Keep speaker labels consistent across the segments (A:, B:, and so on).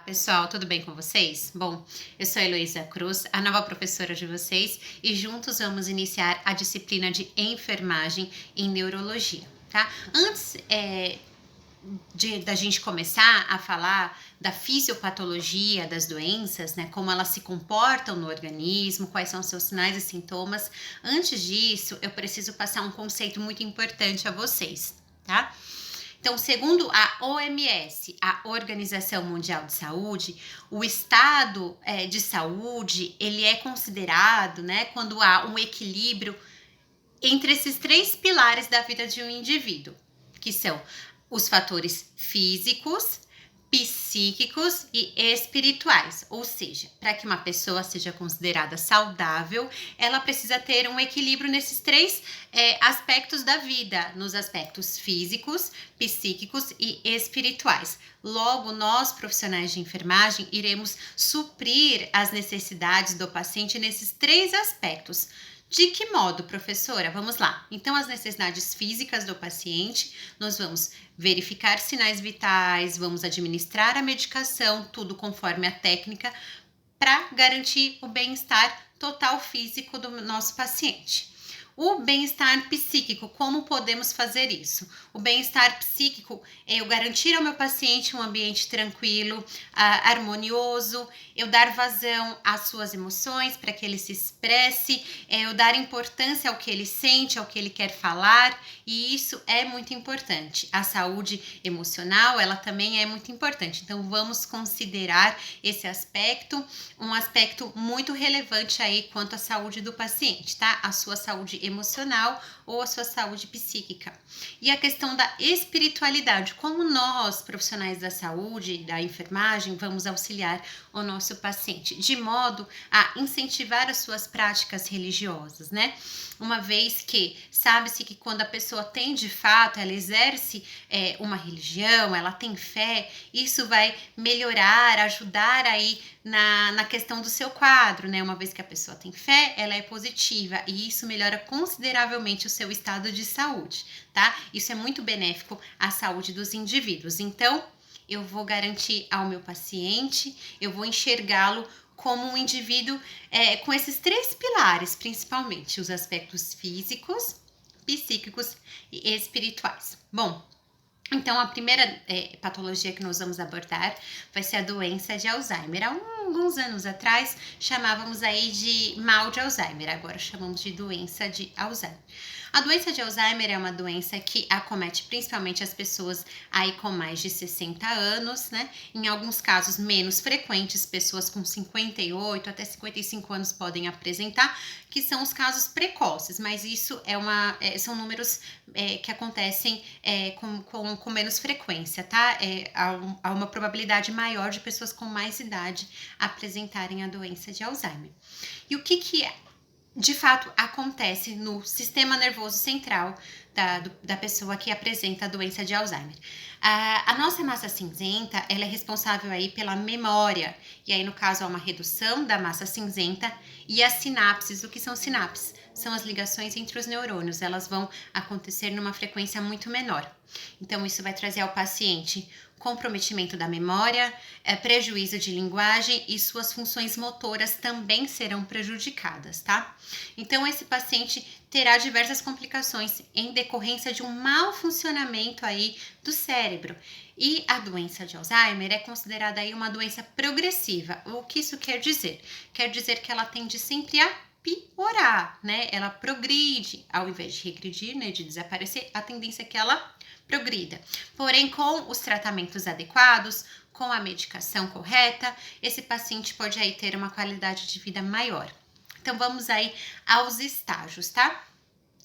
A: Pessoal, tudo bem com vocês? Bom, eu sou a Heloísa Cruz, a nova professora de vocês, e juntos vamos iniciar a disciplina de enfermagem em neurologia, tá? Antes da gente começar a falar da fisiopatologia das doenças, né, como elas se comportam no organismo, quais são os seus sinais e sintomas, antes disso, eu preciso passar um conceito muito importante a vocês, tá? Então, segundo a OMS, a Organização Mundial de Saúde, o estado de saúde, ele é considerado, né, quando há um equilíbrio entre esses três pilares da vida de um indivíduo, que são os fatores físicos, psíquicos e espirituais. Ou seja, para que uma pessoa seja considerada saudável, ela precisa ter um equilíbrio nesses três aspectos da vida, nos aspectos físicos, psíquicos e espirituais. Logo, nós, profissionais de enfermagem, iremos suprir as necessidades do paciente nesses três aspectos. De que modo, professora? Vamos lá. Então, as necessidades físicas do paciente, nós vamos verificar sinais vitais, vamos administrar a medicação, tudo conforme a técnica, para garantir o bem-estar total físico do nosso paciente. O bem-estar psíquico, como podemos fazer isso? O bem-estar psíquico é eu garantir ao meu paciente um ambiente tranquilo, harmonioso, eu dar vazão às suas emoções para que ele se expresse, eu dar importância ao que ele sente, ao que ele quer falar, e isso é muito importante. A saúde emocional, ela também é muito importante. Então, vamos considerar esse aspecto, um aspecto muito relevante aí quanto à saúde do paciente, tá? A sua saúde emocional ou a sua saúde psíquica. E a questão da espiritualidade, como nós, profissionais da saúde, da enfermagem, vamos auxiliar o nosso paciente, de modo a incentivar as suas práticas religiosas, né? Uma vez que sabe-se que quando a pessoa tem de fato, ela exerce uma religião, ela tem fé, isso vai melhorar, ajudar aí na questão do seu quadro, né? Uma vez que a pessoa tem fé, ela é positiva e isso melhora consideravelmente o seu estado de saúde, tá? Isso é muito benéfico à saúde dos indivíduos. Então, eu vou garantir ao meu paciente, eu vou enxergá-lo como um indivíduo com esses três pilares, principalmente os aspectos físicos, psíquicos e espirituais. Bom, então a primeira patologia que nós vamos abordar vai ser a doença de Alzheimer. Há alguns anos atrás chamávamos aí de mal de Alzheimer, agora chamamos de doença de Alzheimer. A doença de Alzheimer é uma doença que acomete principalmente as pessoas aí com mais de 60 anos, né? Em alguns casos menos frequentes, pessoas com 58 até 55 anos podem apresentar, que são os casos precoces, mas isso são números que acontecem com menos frequência, tá? Há uma probabilidade maior de pessoas com mais idade apresentarem a doença de Alzheimer. E o que de fato acontece no sistema nervoso central da pessoa que apresenta a doença de Alzheimer? A nossa massa cinzenta, ela é responsável aí pela memória, e aí no caso há uma redução da massa cinzenta e as sinapses. O que são sinapses? São as ligações entre os neurônios, elas vão acontecer numa frequência muito menor. Então isso vai trazer ao paciente comprometimento da memória, prejuízo de linguagem e suas funções motoras também serão prejudicadas, tá? Então esse paciente terá diversas complicações em decorrência de um mau funcionamento aí do cérebro. E a doença de Alzheimer é considerada aí uma doença progressiva. O que isso quer dizer? Quer dizer que ela tende sempre a piorar, né? Ela progride, ao invés de regredir, né, de desaparecer, a tendência é que ela progrida. Porém, com os tratamentos adequados, com a medicação correta, esse paciente pode aí ter uma qualidade de vida maior. Então, vamos aí aos estágios, tá?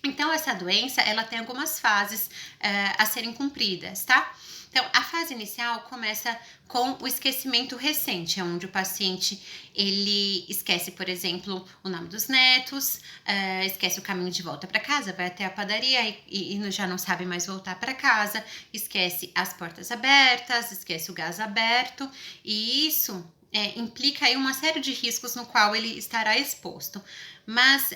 A: Então, essa doença, ela tem algumas fases a serem cumpridas, tá? Então, a fase inicial começa com o esquecimento recente, onde o paciente, ele esquece, por exemplo, o nome dos netos, esquece o caminho de volta para casa, vai até a padaria e já não sabe mais voltar para casa, esquece as portas abertas, esquece o gás aberto, e isso implica aí uma série de riscos no qual ele estará exposto. Mas,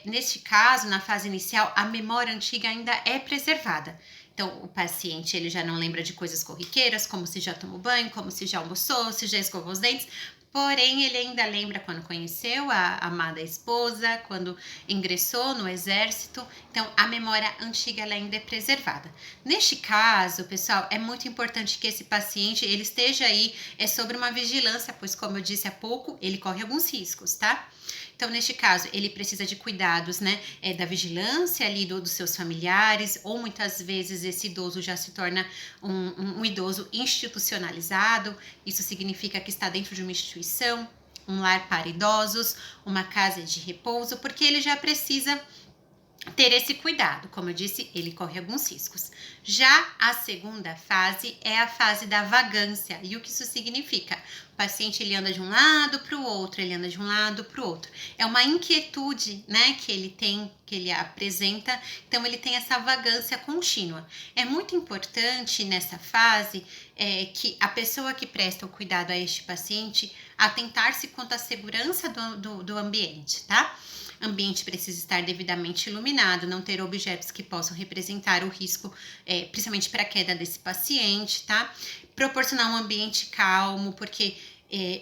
A: neste caso, na fase inicial, a memória antiga ainda é preservada. Então, o paciente ele já não lembra de coisas corriqueiras, como se já tomou banho, como se já almoçou, se já escovou os dentes. Porém, ele ainda lembra quando conheceu a amada esposa, quando ingressou no exército. Então, a memória antiga ela ainda é preservada. Neste caso, pessoal, é muito importante que esse paciente ele esteja aí sobre uma vigilância, pois, como eu disse há pouco, ele corre alguns riscos, tá? Então, neste caso, ele precisa de cuidados, né? Da vigilância ali dos seus familiares, ou muitas vezes esse idoso já se torna um idoso institucionalizado. Isso significa que está dentro de uma instituição, um lar para idosos, uma casa de repouso, porque ele já precisa ter esse cuidado. Como eu disse, ele corre alguns riscos. Já a segunda fase é a fase da vagância. E o que isso significa? O paciente ele anda de um lado para o outro, ele anda de um lado para o outro. É uma inquietude, né, que ele tem, que ele apresenta. Então ele tem essa vagância contínua. É muito importante nessa fase que a pessoa que presta o cuidado a este paciente atentar-se quanto à segurança do ambiente, tá? Ambiente precisa estar devidamente iluminado, não ter objetos que possam representar o risco, principalmente para a queda desse paciente, tá? Proporcionar um ambiente calmo, porque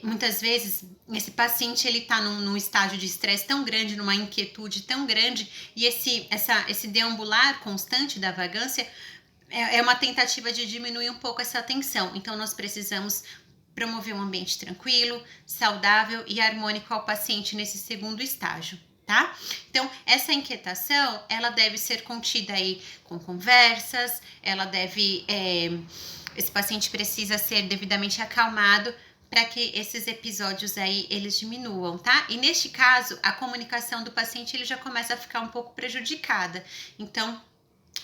A: muitas vezes esse paciente ele está num estágio de estresse tão grande, numa inquietude tão grande, e esse deambular constante da vagância é uma tentativa de diminuir um pouco essa tensão. Então, nós precisamos promover um ambiente tranquilo, saudável e harmônico ao paciente nesse segundo estágio. Tá? Então, essa inquietação, ela deve ser contida aí com conversas, esse paciente precisa ser devidamente acalmado para que esses episódios aí, eles diminuam, tá? E neste caso, a comunicação do paciente, ele já começa a ficar um pouco prejudicada. Então,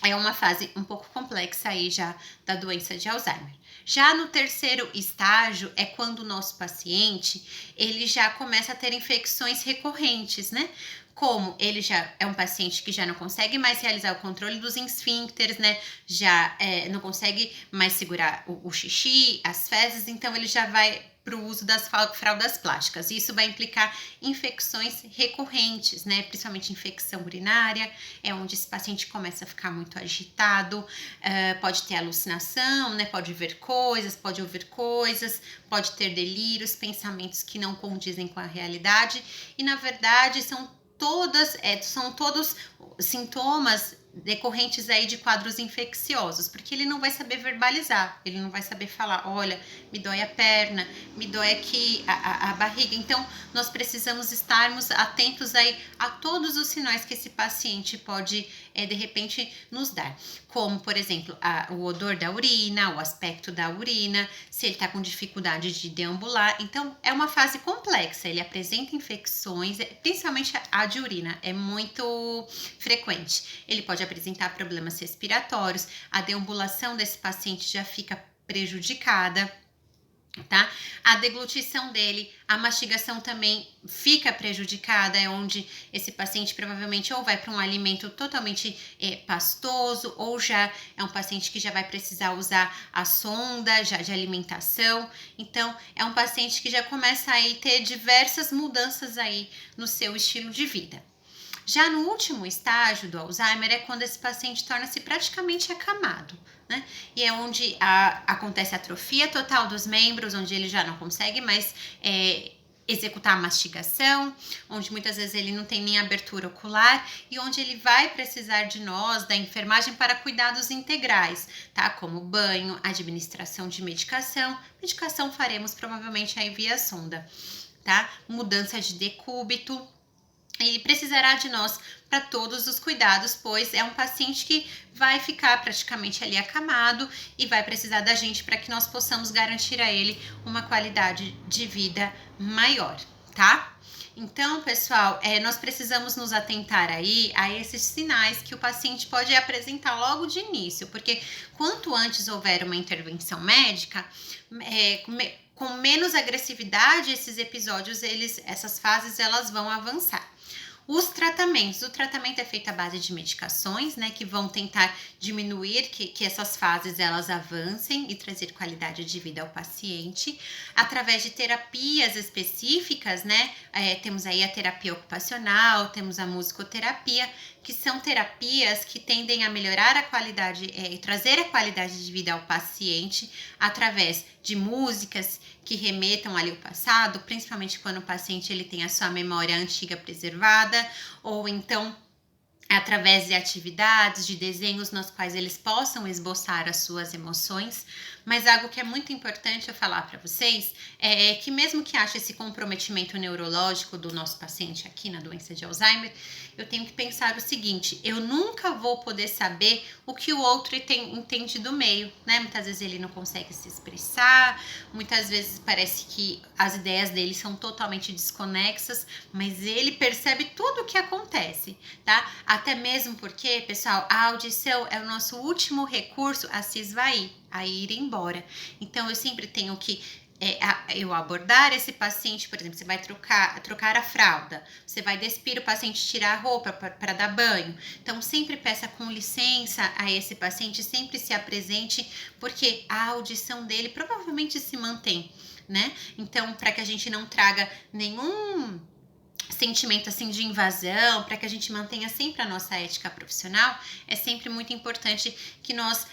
A: é uma fase um pouco complexa aí já da doença de Alzheimer. Já no terceiro estágio é quando o nosso paciente ele já começa a ter infecções recorrentes, né? Como ele já é um paciente que já não consegue mais realizar o controle dos esfíncteres, né? Já não consegue mais segurar o xixi, as fezes, então ele já vai para o uso das fraldas plásticas. Isso vai implicar infecções recorrentes, né? Principalmente infecção urinária, é onde esse paciente começa a ficar muito agitado, pode ter alucinação, né? Pode ver coisas, pode ouvir coisas, pode ter delírios, pensamentos que não condizem com a realidade, e na verdade são todos sintomas decorrentes aí de quadros infecciosos, porque ele não vai saber verbalizar, ele não vai saber falar, olha, me dói a perna, me dói aqui a barriga. Então, nós precisamos estarmos atentos aí a todos os sinais que esse paciente pode, de repente, nos dar. Como, por exemplo, o odor da urina, o aspecto da urina, se ele está com dificuldade de deambular. Então, é uma fase complexa, ele apresenta infecções, principalmente a de urina, é muito frequente. Ele pode apresentar problemas respiratórios, a deambulação desse paciente já fica prejudicada, tá? A deglutição dele, a mastigação também fica prejudicada, é onde esse paciente provavelmente ou vai para um alimento totalmente pastoso, ou já é um paciente que já vai precisar usar a sonda já de alimentação. Então, é um paciente que já começa a ter diversas mudanças aí no seu estilo de vida. Já no último estágio do Alzheimer é quando esse paciente torna-se praticamente acamado, né? E é onde acontece a atrofia total dos membros, onde ele já não consegue mais executar a mastigação, onde muitas vezes ele não tem nem abertura ocular e onde ele vai precisar de nós, da enfermagem, para cuidados integrais, tá? Como banho, administração de medicação. Medicação faremos provavelmente aí via sonda, tá? Mudança de decúbito. E precisará de nós para todos os cuidados, pois é um paciente que vai ficar praticamente ali acamado e vai precisar da gente para que nós possamos garantir a ele uma qualidade de vida maior, tá? Então, pessoal, nós precisamos nos atentar aí a esses sinais que o paciente pode apresentar logo de início, porque quanto antes houver uma intervenção médica, com menos agressividade esses episódios, essas fases, elas vão avançar. Os tratamentos, o tratamento é feito à base de medicações, né, que vão tentar diminuir que essas fases elas avancem e trazer qualidade de vida ao paciente, através de terapias específicas, né, temos aí a terapia ocupacional, temos a musicoterapia, que são terapias que tendem a melhorar a qualidade e trazer a qualidade de vida ao paciente através de músicas que remetam ali ao passado, principalmente quando o paciente ele tem a sua memória antiga preservada, ou então através de atividades, de desenhos nos quais eles possam esboçar as suas emoções. Mas algo que é muito importante eu falar para vocês é que mesmo que haja esse comprometimento neurológico do nosso paciente aqui na doença de Alzheimer, eu tenho que pensar o seguinte: eu nunca vou poder saber o que o outro entende do meio, né? Muitas vezes ele não consegue se expressar, muitas vezes parece que as ideias dele são totalmente desconexas, mas ele percebe tudo o que acontece, tá? Até mesmo porque, pessoal, a audição é o nosso último recurso a se esvair, a ir embora. Então, eu sempre tenho que eu abordar esse paciente, por exemplo, você vai trocar a fralda, você vai despir o paciente, tirar a roupa para dar banho. Então, sempre peça com licença a esse paciente, sempre se apresente, porque a audição dele provavelmente se mantém, né? Então, para que a gente não traga nenhum sentimento assim de invasão, para que a gente mantenha sempre a nossa ética profissional, é sempre muito importante que nós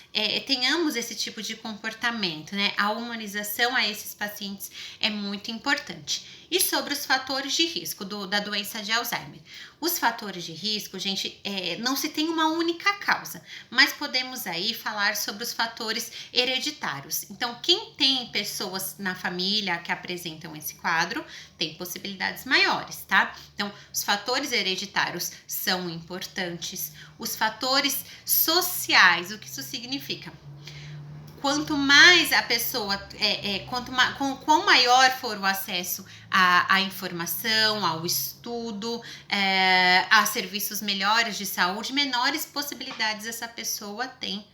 A: tenhamos esse tipo de comportamento, né? A humanização a esses pacientes é muito importante. E sobre os fatores de risco da doença de Alzheimer. Os fatores de risco, gente, não se tem uma única causa, mas podemos aí falar sobre os fatores hereditários. Então, quem tem pessoas na família que apresentam esse quadro, tem possibilidades maiores, tá? Então, os fatores hereditários são importantes. Os fatores sociais, o que isso significa? Quanto mais a pessoa, quanto maior for o acesso à informação, ao estudo, a serviços melhores de saúde, menores possibilidades essa pessoa tem